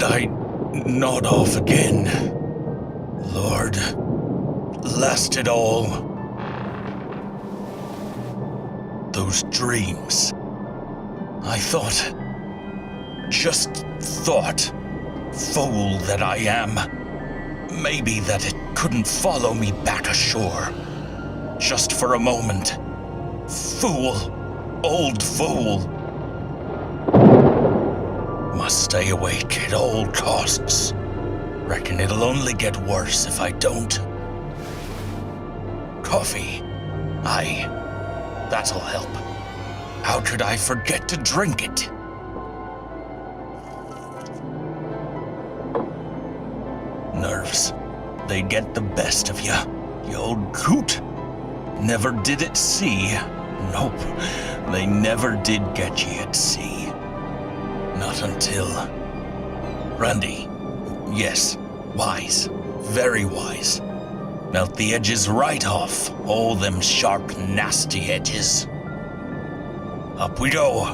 I nod off again? Lord, last it all. Those dreams. I thought, just thought, fool that I am, maybe that it couldn't follow me back ashore. Just for a moment. Fool. Old fool. Must stay awake at all costs. Reckon it'll only get worse if I don't. Coffee. Aye. That'll help. How could I forget to drink it? Nerves. They get the best of you old coot. Never did it see. Nope, they never did get ye at sea. Not until... Randy. Yes, wise. Very wise. Melt the edges right off. All them sharp, nasty edges. Up we go.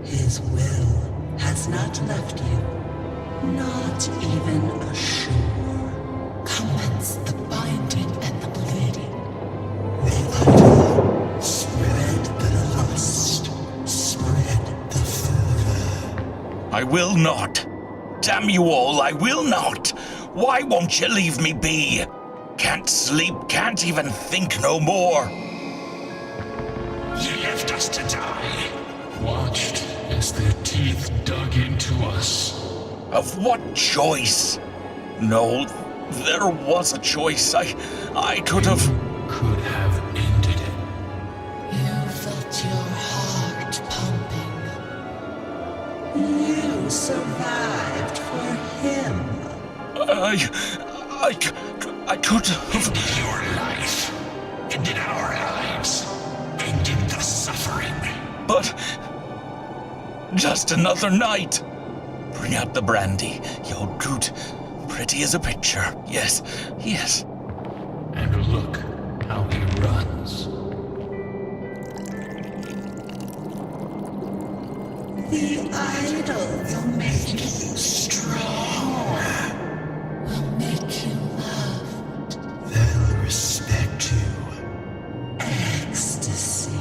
His will has not left you. Not even a shore. Commence the binding and the bleeding. The idol. Spread the lust. Spread the fervor. I will not. Damn you all, I will not. Why won't you leave me be? Can't sleep, can't even think no more. You left us to die. Watched as their teeth dug into us. Of what choice? No, there was a choice. I could have... Could have ended it. You felt your heart pumping. You survived for him. I could have... Ended your life. Ended our lives. Ended the suffering. But... just another night. Bring out the brandy, you old coot. Pretty as a picture. Yes, yes. And look how he runs. The idol will make you strong. Will make you loved. They'll respect you. Ecstasy.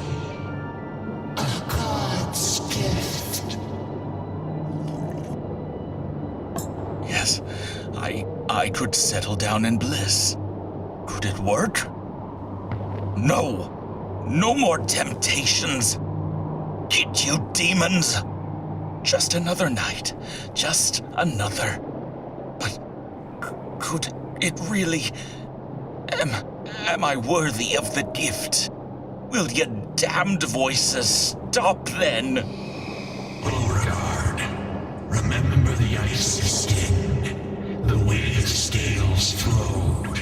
A god's gift. Yes, I could settle down in bliss. Could it work? No. No more temptations. Get you demons. Just another night. Just another. But could it really... Am I worthy of the gift? Will your damned voices stop then? Beauregard, remember the icy skin, the way the scales flowed,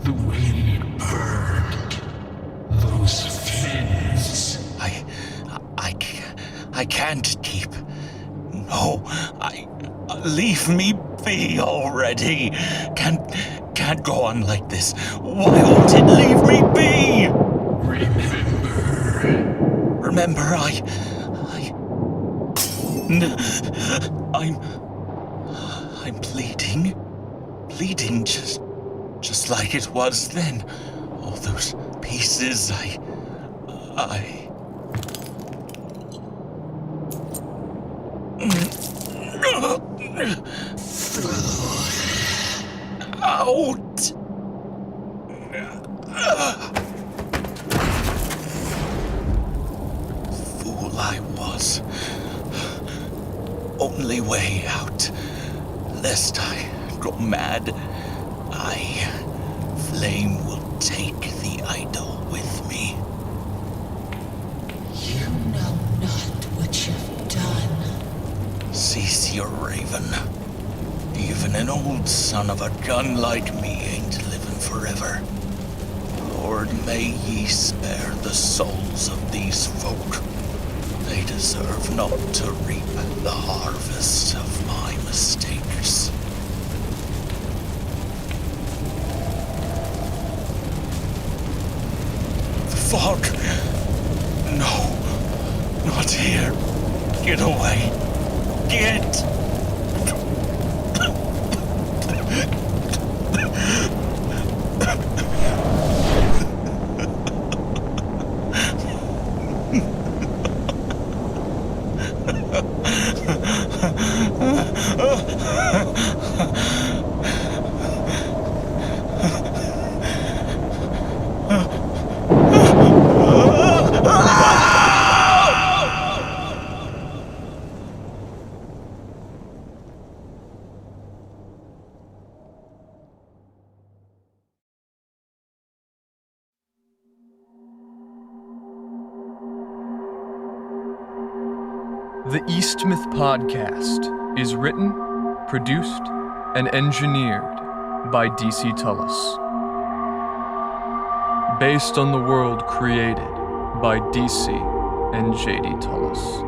the wind burned, those fins. I can't keep... No, leave me be already. Can't go on like this. Why won't it leave me be? Remember, I'm bleeding just like it was then. All those pieces, out. Fool I was. Only way out, lest I go mad. Flame will take the idol with me. You know not what you've done. Cease your raven. Even an old son of a gun like me ain't living forever. Lord, may ye spare the souls of these folk. They deserve not to reap the harvest of my mistakes. The fog. No, not here. Get away. Get! The Eastmouth podcast is written, produced, and engineered by DC Tullis. Based on the world created by DC and JD Tullis.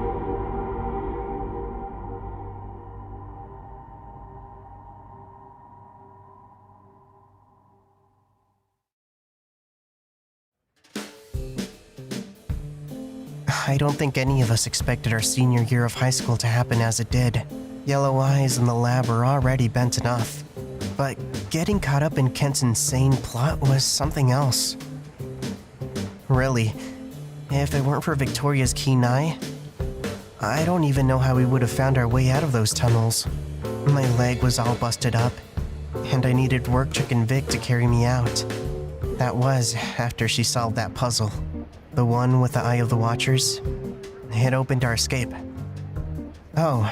I don't think any of us expected our senior year of high school to happen as it did. Yellow eyes in the lab were already bent enough. But getting caught up in Kent's insane plot was something else. Really, if it weren't for Victoria's keen eye, I don't even know how we would have found our way out of those tunnels. My leg was all busted up, and I needed Work Chicken Vic to carry me out. That was after she solved that puzzle. The one with the Eye of the Watchers. It opened our escape. Oh,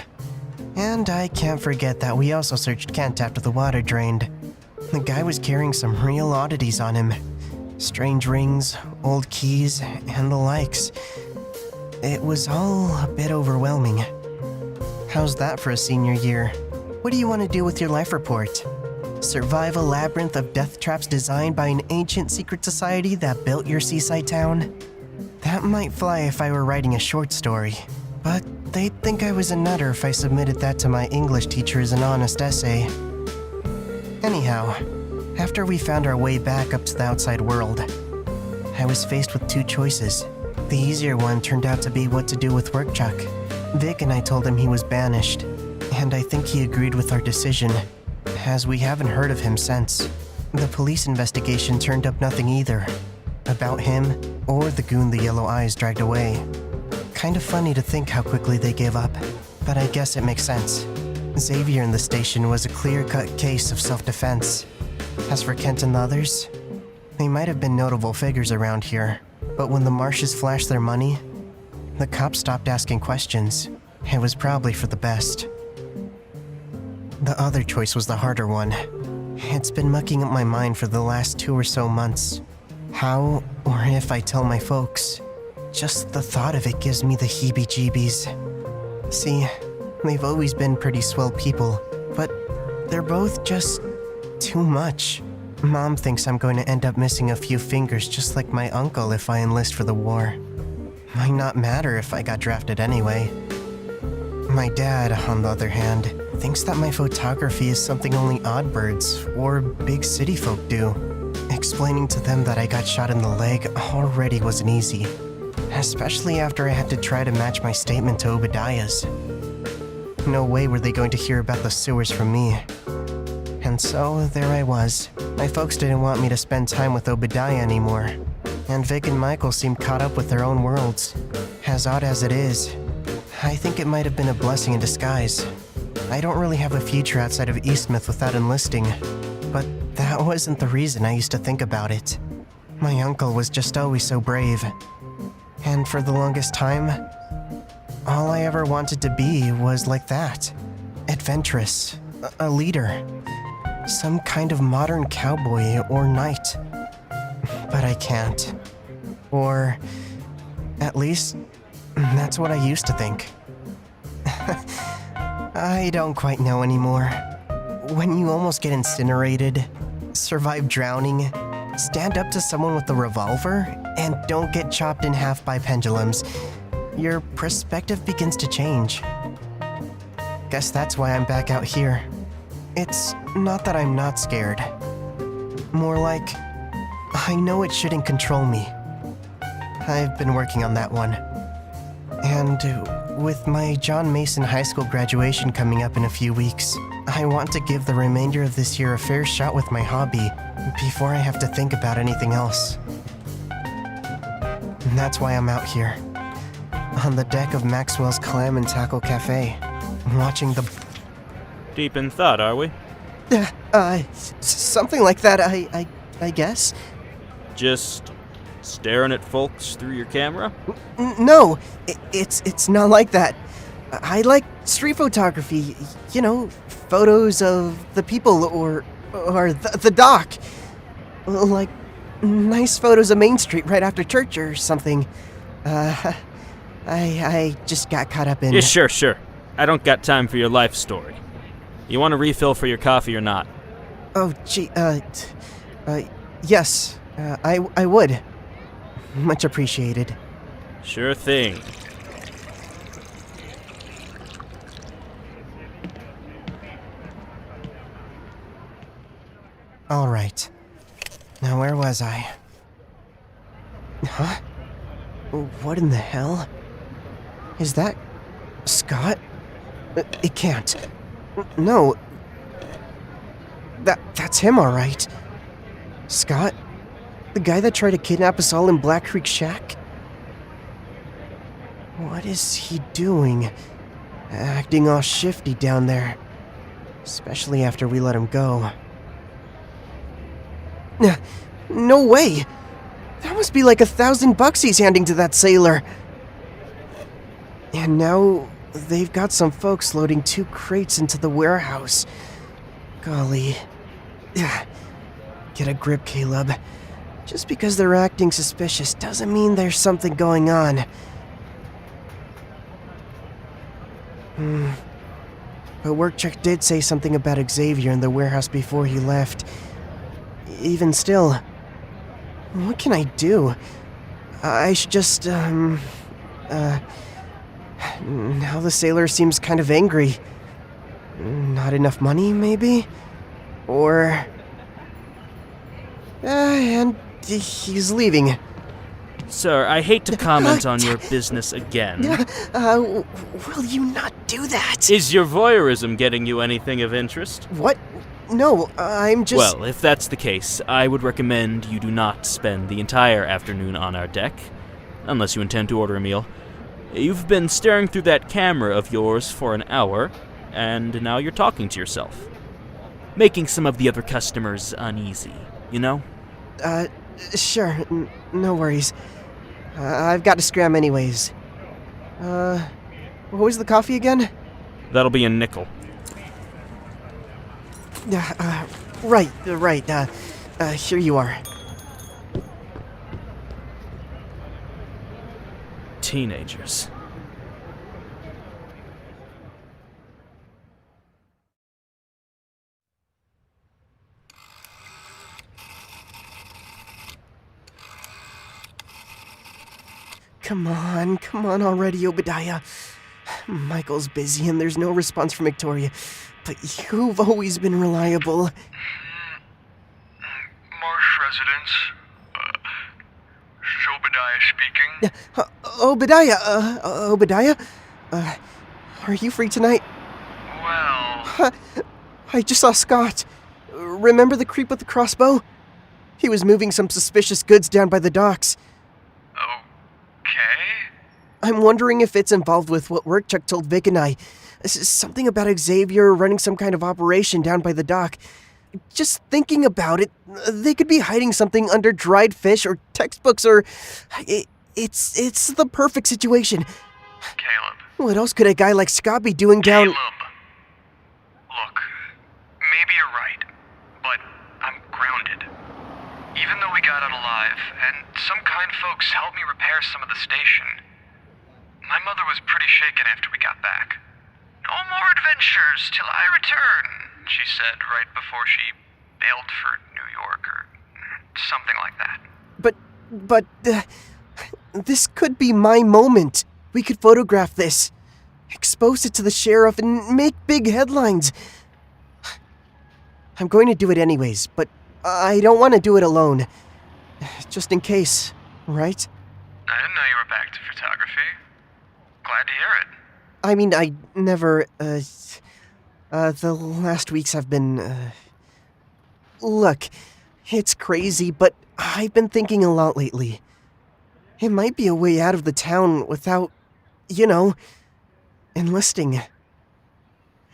and I can't forget that we also searched Kent after the water drained. The guy was carrying some real oddities on him. Strange rings, old keys, and the likes. It was all a bit overwhelming. How's that for a senior year? What do you want to do with your life report? Survive a labyrinth of death traps designed by an ancient secret society that built your seaside town? That might fly if I were writing a short story, but they'd think I was a nutter if I submitted that to my English teacher as an honest essay. Anyhow, after we found our way back up to the outside world, I was faced with two choices. The easier one turned out to be what to do with Workchuck. Vic and I told him he was banished, and I think he agreed with our decision, as we haven't heard of him since. The police investigation turned up nothing either, about him or the goon the Yellow Eyes dragged away. Kind of funny to think how quickly they gave up, but I guess it makes sense. Xavier in the station was a clear-cut case of self-defense. As for Kent and the others, they might have been notable figures around here, but when the Marshes flashed their money, the cops stopped asking questions. It was probably for the best. The other choice was the harder one. It's been mucking up my mind for the last 2 or so months. How or if I tell my folks, just the thought of it gives me the heebie-jeebies. See, they've always been pretty swell people, but they're both just too much. Mom thinks I'm going to end up missing a few fingers just like my uncle if I enlist for the war. Might not matter if I got drafted anyway. My dad, on the other hand, thinks that my photography is something only oddbirds or big city folk do. Explaining to them that I got shot in the leg already wasn't easy, especially after I had to try to match my statement to Obediah's. No way were they going to hear about the sewers from me. And so, there I was. My folks didn't want me to spend time with Obediah anymore, and Vic and Michael seemed caught up with their own worlds. As odd as it is, I think it might have been a blessing in disguise. I don't really have a future outside of Eastmouth without enlisting, but that wasn't the reason I used to think about it. My uncle was just always so brave, and for the longest time, all I ever wanted to be was like that. Adventurous, a leader, some kind of modern cowboy or knight. But I can't. Or, at least, that's what I used to think. I don't quite know anymore. When you almost get incinerated, survive drowning, stand up to someone with a revolver, and don't get chopped in half by pendulums, your perspective begins to change. Guess that's why I'm back out here. It's not that I'm not scared. More like, I know it shouldn't control me. I've been working on that one. And with my John Mason High School graduation coming up in a few weeks, I want to give the remainder of this year a fair shot with my hobby before I have to think about anything else. And that's why I'm out here, on the deck of Maxwell's Clam and Tackle Cafe, watching the... Deep in thought, are we? Something like that, I guess. Just staring at folks through your camera? No, it's not like that. I like street photography, you know, photos of the people or the dock. Like nice photos of Main Street right after church or something. I just got caught up in... Yeah, sure. I don't got time for your life story. You want a refill for your coffee or not? Oh, gee, yes, I would. Much appreciated. Sure thing. All right. Now, where was I? Huh? What in the hell? Is that Scott? It can't. No. That's him, all right. Scott? The guy that tried to kidnap us all in Black Creek Shack? What is he doing? Acting all shifty down there. Especially after we let him go. No way! That must be like $1,000 he's handing to that sailor. And now they've got some folks loading 2 crates into the warehouse. Golly. Get a grip, Caleb. Just because they're acting suspicious doesn't mean there's something going on. But Workcheck did say something about Xavier in the warehouse before he left. Even still, what can I do? I should just, now the sailor seems kind of angry. Not enough money, maybe? Or... and he's leaving. Sir, I hate to comment on your business again. Will you not do that? Is your voyeurism getting you anything of interest? What? No, I'm just... Well, if that's the case, I would recommend you do not spend the entire afternoon on our deck, unless you intend to order a meal. You've been staring through that camera of yours for an hour, and now you're talking to yourself. Making some of the other customers uneasy, you know? Sure, no worries. I've got to scram anyways. What was the coffee again? That'll be a nickel. Right, here you are. Teenagers. Come on already, Obediah. Michael's busy and there's no response from Victoria, but you've always been reliable. Marsh residence. This is Obediah speaking. Obediah? Are you free tonight? Well... I just saw Scott. Remember the creep with the crossbow? He was moving some suspicious goods down by the docks. Okay. I'm wondering if it's involved with what Workchuck told Vic and I. Something about Xavier running some kind of operation down by the dock. Just thinking about it, they could be hiding something under dried fish or textbooks or... It's the perfect situation. Caleb. What else could a guy like Scott be doing down... Caleb. Look, maybe you're right, but I'm grounded. Even though we got out alive, and some kind folks helped me repair some of the station, my mother was pretty shaken after we got back. No more adventures till I return, she said right before she bailed for New York or something like that. But this could be my moment. We could photograph this, expose it to the sheriff, and make big headlines. I'm going to do it anyways, but I don't want to do it alone. Just in case, right? I didn't know you were back to photography. Glad to hear it. I mean, I never, the last weeks have been, Look, it's crazy, but I've been thinking a lot lately. It might be a way out of the town without, enlisting.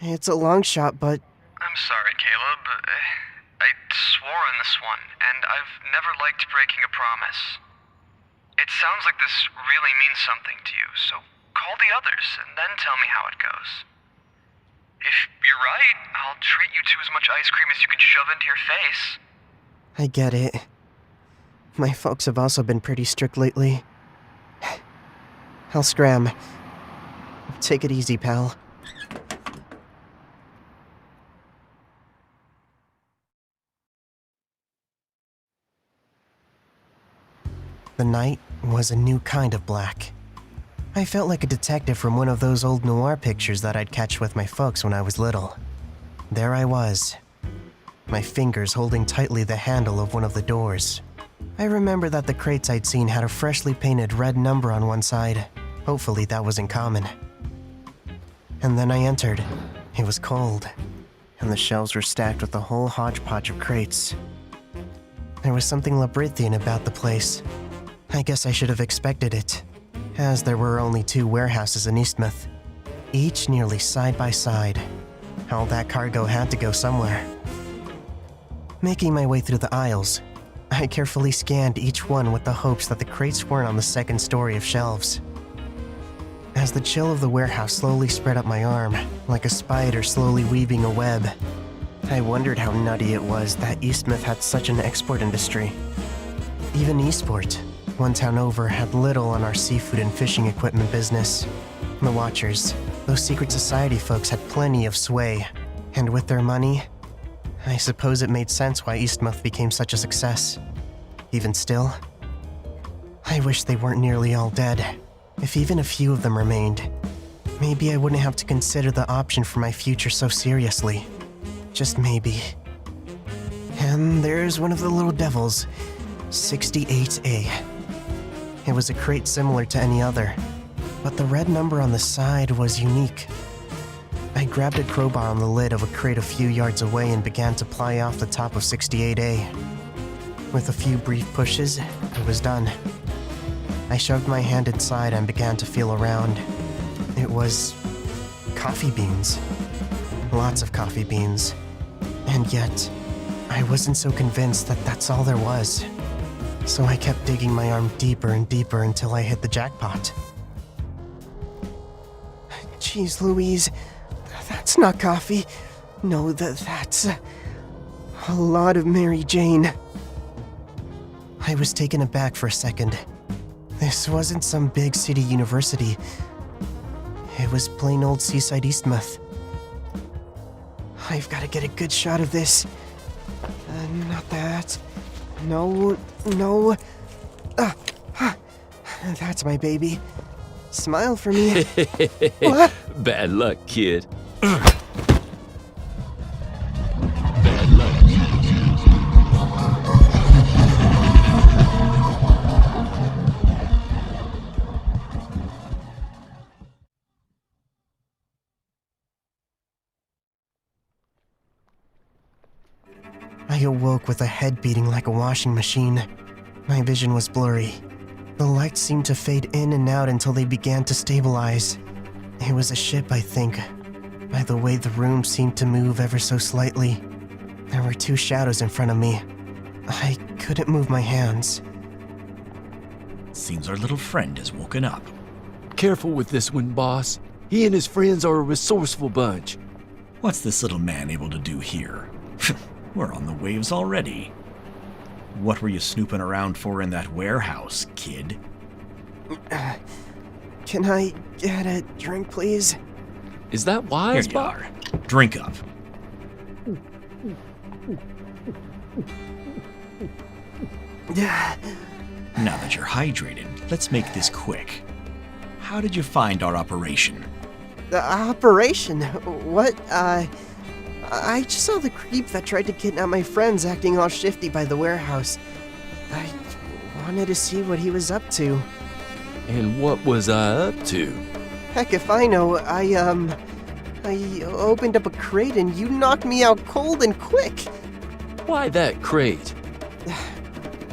It's a long shot, but... I'm sorry, Caleb. I swore on this one, and I've never liked breaking a promise. It sounds like this really means something to you, so call the others and then tell me how it goes. If you're right, I'll treat you to as much ice cream as you can shove into your face. I get it. My folks have also been pretty strict lately. I'll scram. Take it easy, pal. The night was a new kind of black. I felt like a detective from one of those old noir pictures that I'd catch with my folks when I was little. There I was, my fingers holding tightly the handle of one of the doors. I remember that the crates I'd seen had a freshly painted red number on one side. Hopefully that wasn't common. And then I entered. It was cold, and the shelves were stacked with a whole hodgepodge of crates. There was something labyrinthian about the place. I guess I should have expected it, as there were only 2 warehouses in Eastmouth, each nearly side by side. All that cargo had to go somewhere. Making my way through the aisles, I carefully scanned each one with the hopes that the crates weren't on the second story of shelves. As the chill of the warehouse slowly spread up my arm, like a spider slowly weaving a web, I wondered how nutty it was that Eastmouth had such an export industry. Even Eastport, one town over, had little on our seafood and fishing equipment business. The Watchers, those secret society folks, had plenty of sway, and with their money, I suppose it made sense why Eastmouth became such a success. Even still, I wish they weren't nearly all dead. If even a few of them remained, maybe I wouldn't have to consider the option for my future so seriously. Just maybe. And there's one of the little devils, 68A. It was a crate similar to any other, but the red number on the side was unique. I grabbed a crowbar on the lid of a crate a few yards away and began to ply off the top of 68A. With a few brief pushes, it was done. I shoved my hand inside and began to feel around. It was coffee beans. Lots of coffee beans. And yet, I wasn't so convinced that that's all there was. So I kept digging my arm deeper and deeper until I hit the jackpot. Jeez Louise, that's not coffee. No, that's a lot of Mary Jane. I was taken aback for a second. This wasn't some big city university. It was plain old seaside Eastmouth. I've got to get a good shot of this. Not that. No. That's my baby. Smile for me. What? Bad luck, kid. I awoke with a head beating like a washing machine. My vision was blurry. The lights seemed to fade in and out until they began to stabilize. It was a ship, I think, by the way the room seemed to move ever so slightly. There were 2 shadows in front of me. I couldn't move my hands. Seems our little friend has woken up. Careful with this one, boss. He and his friends are a resourceful bunch. What's this little man able to do here? We're on the waves already. What were you snooping around for in that warehouse, kid? Can I get a drink, please? Is that wise, Here you are. Drink up. Now that you're hydrated, let's make this quick. How did you find our operation? The operation? What, I just saw the creep that tried to kidnap my friends acting all shifty by the warehouse. I wanted to see what he was up to. And what was I up to? Heck if I know. I opened up a crate and you knocked me out cold and quick. Why that crate?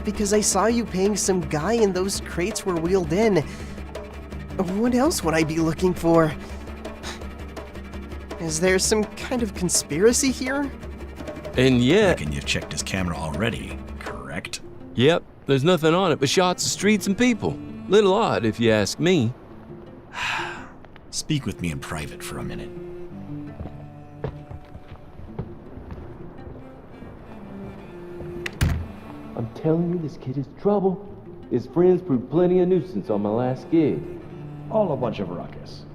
Because I saw you paying some guy and those crates were wheeled in. What else would I be looking for? Is there some kind of conspiracy here? And yet... Reckon you've checked his camera already, correct? Yep, there's nothing on it but shots of streets and people. Little odd, if you ask me. Speak with me in private for a minute. I'm telling you, this kid is trouble. His friends proved plenty of nuisance on my last gig. All a bunch of ruckus.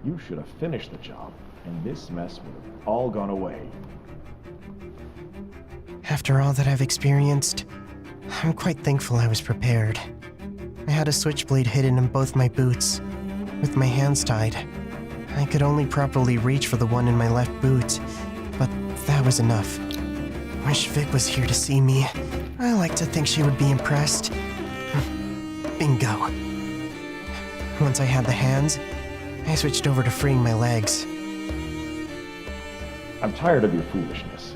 You should have finished the job, and this mess would have all gone away. After all that I've experienced, I'm quite thankful I was prepared. I had a switchblade hidden in both my boots, with my hands tied. I could only properly reach for the one in my left boot, but that was enough. Wish Vic was here to see me. I like to think she would be impressed. Bingo. Once I had the hands, I switched over to freeing my legs. I'm tired of your foolishness.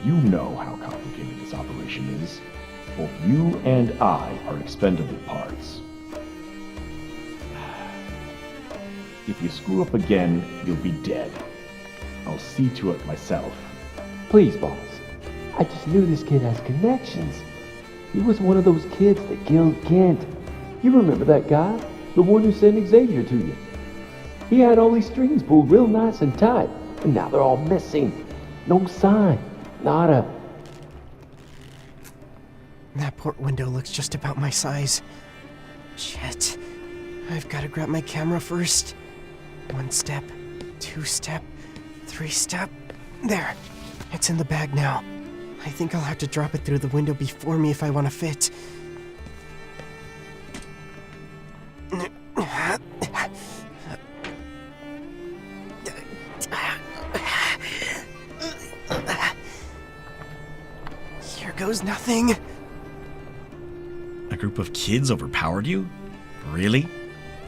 You know how complicated this operation is. Both you and I are expendable parts. If you screw up again, you'll be dead. I'll see to it myself. Please, boss. I just knew this kid has connections. He was one of those kids that killed Kent. You remember that guy? The one who sent Xavier to you. He had all these strings pulled real nice and tight, and now they're all missing. No sign. Nada. That port window looks just about my size. Shit. I've got to grab my camera first. 1 step, 2 step, 3 step. There. It's in the bag now. I think I'll have to drop it through the window before me if I want to fit. Here goes nothing. A group of kids overpowered you? Really?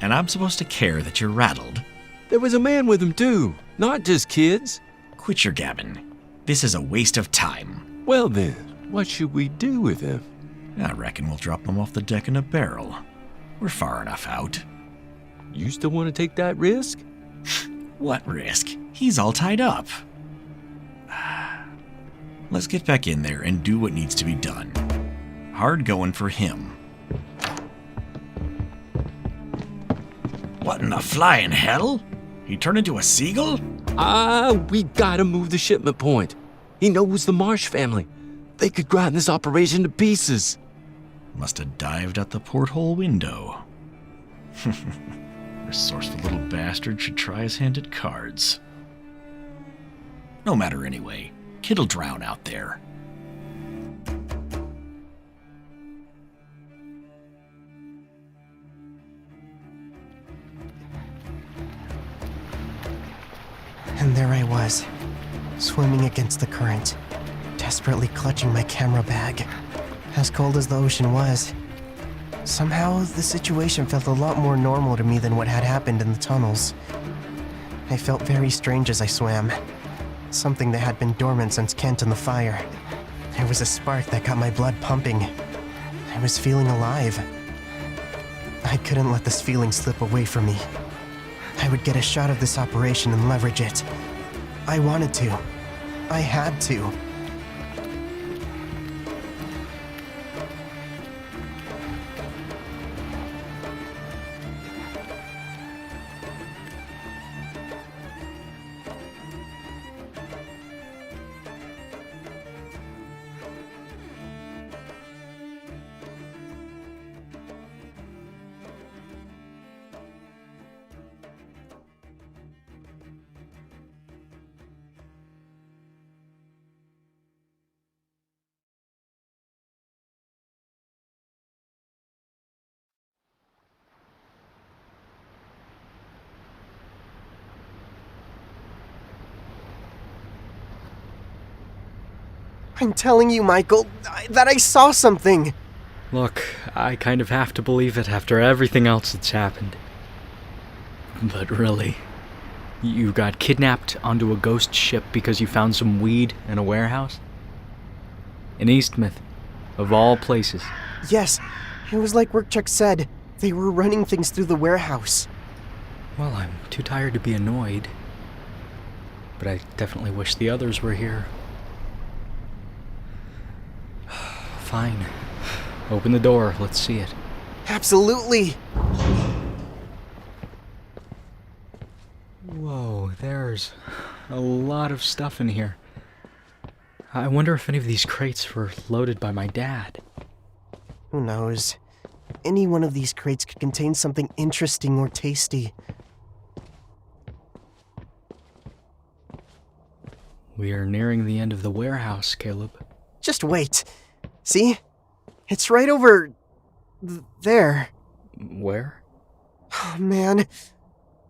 And I'm supposed to care that you're rattled? There was a man with him too, not just kids. Quit your gabbing. This is a waste of time. Well then, what should we do with him? I reckon we'll drop him off the deck in a barrel. We're far enough out. You still want to take that risk? What risk? He's all tied up. Let's get back in there and do what needs to be done. Hard going for him. What in the flying hell? He turned into a seagull? We gotta move the shipment point. He knows the Marsh family. They could grind this operation to pieces. Must have dived out the porthole window. Resourceful little bastard should try his hand at cards. No matter anyway. Kid'll drown out there. And there I was, swimming against the current, desperately clutching my camera bag. As cold as the ocean was, somehow the situation felt a lot more normal to me than what had happened in the tunnels. I felt very strange as I swam, something that had been dormant since Kent and the fire. There was a spark that got my blood pumping. I was feeling alive. I couldn't let this feeling slip away from me. I would get a shot of this operation and leverage it. I wanted to. I had to. I'm telling you, Michael, that I saw something. Look, I kind of have to believe it after everything else that's happened. But really, you got kidnapped onto a ghost ship because you found some weed in a warehouse? In Eastmouth, of all places. Yes, it was like Workchuck said. They were running things through the warehouse. Well, I'm too tired to be annoyed. But I definitely wish the others were here. Fine. Open the door, let's see it. Absolutely! Whoa, there's a lot of stuff in here. I wonder if any of these crates were loaded by my dad. Who knows? Any one of these crates could contain something interesting or tasty. We are nearing the end of the warehouse, Caleb. Just wait. See? It's right over... there. Where? Oh, man.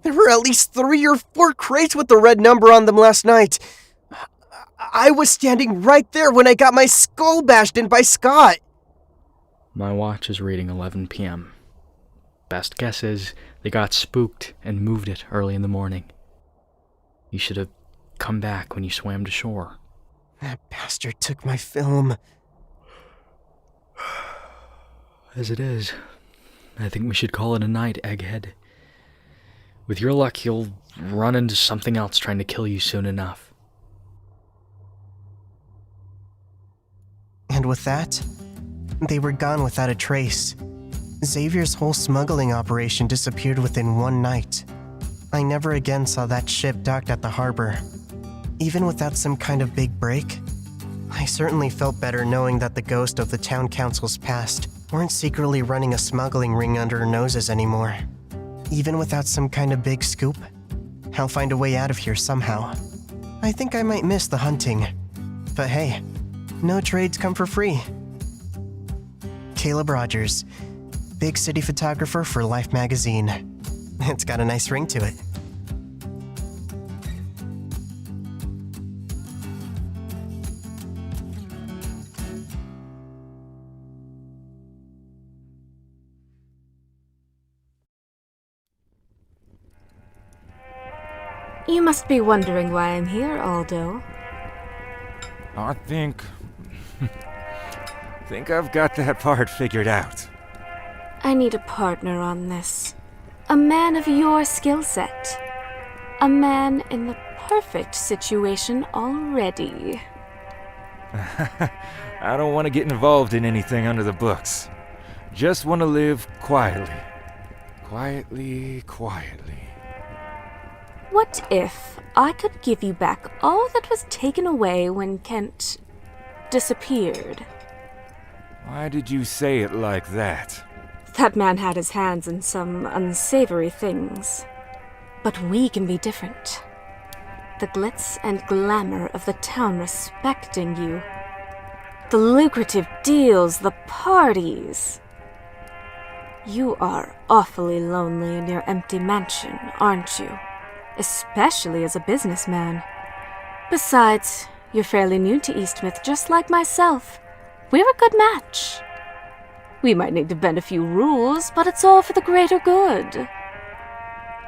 There were at least 3 or 4 crates with the red number on them last night. I was standing right there when I got my skull bashed in by Scott. My watch is reading 11 p.m. Best guess is they got spooked and moved it early in the morning. You should have come back when you swam to shore. That bastard took my film. As it is, I think we should call it a night, Egghead. With your luck, you'll run into something else trying to kill you soon enough. And with that, they were gone without a trace. Xavier's whole smuggling operation disappeared within one night. I never again saw that ship docked at the harbor. Even without some kind of big break, I certainly felt better knowing that the ghost of the town council's past weren't secretly running a smuggling ring under our noses anymore. Even without some kind of big scoop, I'll find a way out of here somehow. I think I might miss the hunting. But hey, no trades come for free. Caleb Rogers, big city photographer for Life magazine. It's got a nice ring to it. You must be wondering why I'm here, Aldo. I think I've got that part figured out. I need a partner on this. A man of your skill set. A man in the perfect situation already. I don't want to get involved in anything under the books. Just want to live quietly. Quietly. What if I could give you back all that was taken away when Kent disappeared? Why did you say it like that? That man had his hands in some unsavory things. But we can be different. The glitz and glamour of the town respecting you. The lucrative deals, the parties. You are awfully lonely in your empty mansion, aren't you? Especially as a businessman. Besides, you're fairly new to Eastmouth, just like myself. We're a good match. We might need to bend a few rules, but it's all for the greater good.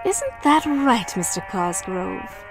Isn't that right, Mr. Cosgrove?